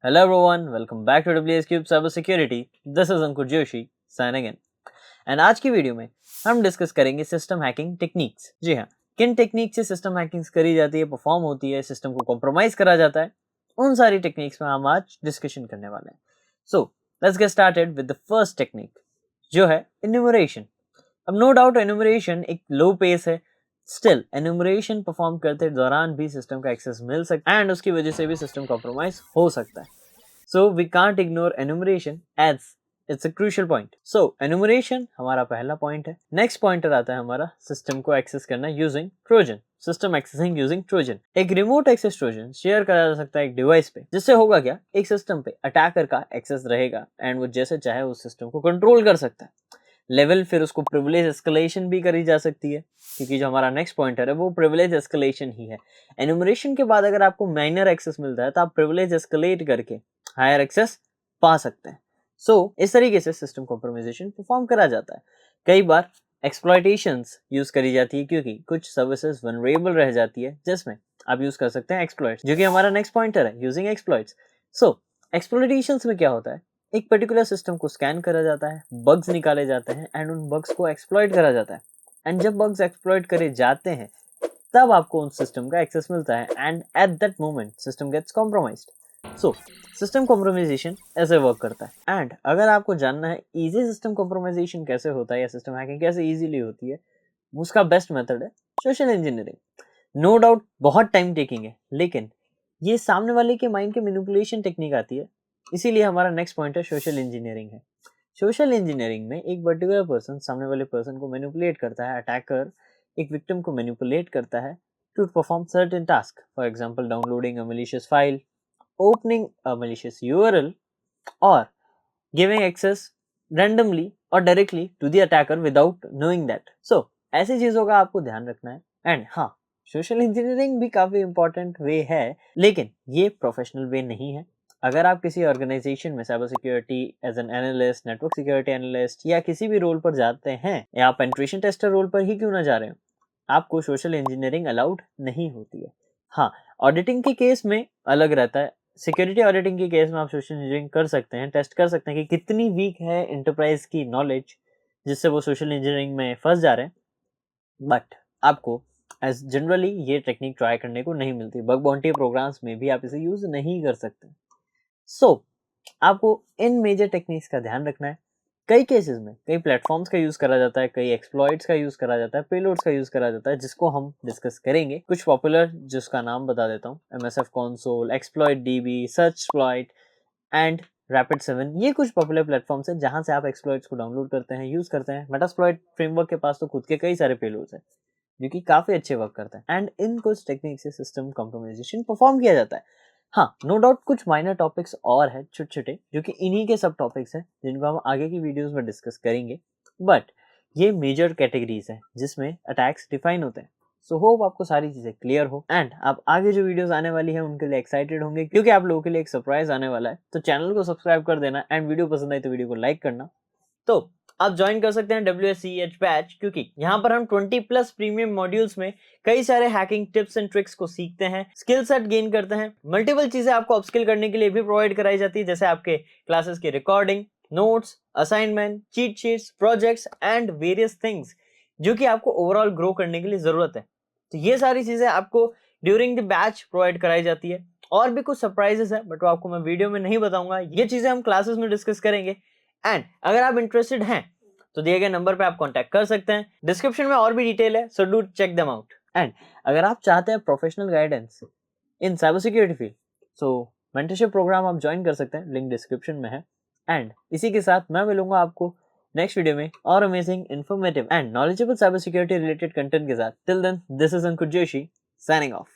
Hello everyone, welcome back to WS Cube Cyber Security. This is Ankur Joshi signing in. And आज की video में हम discuss करेंगे system hacking techniques. जी हाँ, किन टेक्निक से सिस्टम हैकिंग्स करी जाती है, परफॉर्म होती है, सिस्टम को कॉम्प्रोमाइज करा जाता है, उन सारी टेक्निक्स में हम आज डिस्कशन करने वाले हैं. So let's get started with the first technique जो है एन्यूमरेशन. अब नो डाउट एन्यूमरेशन एक लो पेस है, स्टिल एन्यूमरेशन परफॉर्म करते दौरान भी सिस्टम का एक्सेस मिल सकता है एंड उसकी वजह से भी सिस्टम कॉम्प्रोमाइज हो सकता है. So we can't ignore enumeration as it's a crucial point. So enumeration हमारा पहला पॉइंट है. नेक्स्ट पॉइंटर आता है हमारा सिस्टम को एक्सेस करना using Trojan. System accessing using Trojan. एक रिमोट एक्सेस ट्रोजन शेयर करा जा सकता है एक डिवाइस पे, जिससे होगा क्या, एक सिस्टम पे अटैकर का एक्सेस रहेगा एंड वो जैसे चाहे उस सिस्टम को कंट्रोल कर सकता है. लेवल फिर उसको प्रिविलेज एस्केलेशन भी करी जा सकती है, क्योंकि जो हमारा नेक्स्ट पॉइंटर है वो प्रिविलेज एस्केलेशन ही है. एन्यूमरेशन के बाद अगर आपको माइनर एक्सेस मिलता है तो आप प्रिविलेज एस्केलेट करके हायर एक्सेस पा सकते हैं. सो इस तरीके से सिस्टम कॉम्प्रोमाइजेशन परफॉर्म करा जाता है. कई बार एक्सप्लॉयटेशंस यूज करी जाती है क्योंकि कुछ सर्विसेज वनरेबल रह जाती है, जिसमें आप यूज कर सकते हैं एक्सप्लॉइट्स, जो कि हमारा नेक्स्ट पॉइंटर है, यूजिंग एक्सप्लॉइट्स. सो एक्सप्लॉयटेशंस में क्या होता है, एक पर्टिकुलर सिस्टम को स्कैन करा जाता है, बग्स निकाले जाते हैं एंड उन बग्स को एक्सप्लॉइट करा जाता है. एंड जब बग्स एक्सप्लॉइट करे जाते हैं तब आपको उन सिस्टम का एक्सेस मिलता है and at that moment system gets compromised. So system compromisation ऐसे वर्क करता है. एंड अगर आपको जानना है इजी सिस्टम कॉम्प्रोमाइजेशन कैसे होता है या सिस्टम हैकिंग कैसे इजीली होती है, उसका बेस्ट मेथड है सोशल इंजीनियरिंग. नो डाउट बहुत टाइम टेकिंग है, लेकिन ये सामने वाले के माइंड के मैनिपुलेशन टेक्निक आती है. इसीलिए हमारा नेक्स्ट पॉइंट है सोशल इंजीनियरिंग है. सोशल इंजीनियरिंग में एक पर्टिकुलर पर्सन सामने वाले पर्सन को मैनिपुलेट करता है, अटैकर एक विक्टिम को मैनिपुलेट करता है to perform certain task. For example downloading a malicious file, opening a malicious URL, or giving access randomly or directly to the attacker without knowing that. So ऐसी चीजों का आपको ध्यान रखना है. एंड हाँ, सोशल इंजीनियरिंग भी काफी इंपॉर्टेंट वे है, लेकिन ये प्रोफेशनल वे नहीं है. अगर आप किसी ऑर्गेनाइजेशन में cyber security as an analyst, network security analyst या किसी भी रोल पर जाते हैं, या आप पेनिट्रेशन टेस्टर रोल पर ही क्यों ना जा रहे हो, आपको सोशल इंजीनियरिंग अलाउड नहीं होती है. हाँ, ऑडिटिंग के केस में अलग रहता है. सिक्योरिटी ऑडिटिंग के केस में आप सोशल इंजीनियरिंग कर सकते हैं, टेस्ट कर सकते हैं कि कितनी वीक है इंटरप्राइज की नॉलेज जिससे वो सोशल इंजीनियरिंग में फंस जा रहे हैं. बट आपको एज जनरली ये टेक्निक ट्राई करने को नहीं मिलती. बग बाउंटी प्रोग्राम्स में भी आप इसे यूज नहीं कर सकते. सो आपको इन मेजर टेक्निक्स का ध्यान रखना है. कई केसेस में कई प्लेटफॉर्म्स का यूज करा जाता है, कई एक्सप्लॉइट्स का यूज करा जाता है, पेलोड्स का यूज करा जाता है, जिसको हम डिस्कस करेंगे. कुछ पॉपुलर जिसका नाम बता देता हूँ, MSF console, exploit DB, searchsploit and Rapid7. ये कुछ पॉपुलर प्लेटफॉर्म्स हैं जहां से आप एक्सप्लॉइट्स को डाउनलोड करते हैं, यूज करते हैं. मेटास्प्लॉइट फ्रेमवर्क के पास तो खुद के कई सारे पेलोड्स हैं जो कि काफी अच्छे वर्क करते हैं. एंड इन कुछ टेक्निक से सिस्टम कॉम्प्रोमाइजेशन परफॉर्म किया जाता है. हाँ, नो डाउट कुछ माइनर टॉपिक्स और है छोटे छोटे, जो कि इन्हीं के सब टॉपिक्स हैं जिनको हम आगे की वीडियोस में डिस्कस करेंगे. बट ये मेजर कैटेगरीज हैं जिसमें अटैक्स डिफाइन होते हैं. सो होप आपको सारी चीजें क्लियर हो एंड आप आगे जो वीडियोस आने वाली है उनके लिए एक्साइटेड होंगे, क्योंकि आप लोगों के लिए एक सरप्राइज आने वाला है. तो चैनल को सब्सक्राइब कर देना एंड वीडियो पसंद आई तो वीडियो को लाइक करना. तो आप ज्वाइन कर सकते हैं WSCH बैच, क्योंकि यहाँ पर हम 20+ प्रीमियम मॉड्यूल्स में कई सारे हैकिंग टिप्स एंड ट्रिक्स को सीखते हैं, स्किल सेट गेन करते हैं. मल्टीपल चीजें आपको अपस्किल करने के लिए भी प्रोवाइड कराई जाती है, जैसे आपके क्लासेस की recording, notes, assignment, cheat sheets, projects and various things जो कि आपको ओवरऑल ग्रो करने के लिए जरूरत है. तो ये सारी चीजें आपको ड्यूरिंग द बैच प्रोवाइड कराई जाती है. और भी कुछ सरप्राइजेस है, बट वो आपको मैं वीडियो में नहीं बताऊंगा. ये चीजें हम क्लासेस में डिस्कस करेंगे. एंड अगर आप इंटरेस्टेड हैं तो दिए गए नंबर पे आप कांटेक्ट कर सकते हैं. डिस्क्रिप्शन में और भी डिटेल है, so do check them out. And अगर आप चाहते हैं professional guidance in cyber security field, so mentorship programme आप ज्वाइन कर सकते हैं, लिंक डिस्क्रिप्शन में है. एंड इसी के साथ मैं मिलूंगा आपको नेक्स्ट वीडियो में और amazing, informative and knowledgeable cyber security related content के साथ. Till then, this is Ankur Joshi signing of.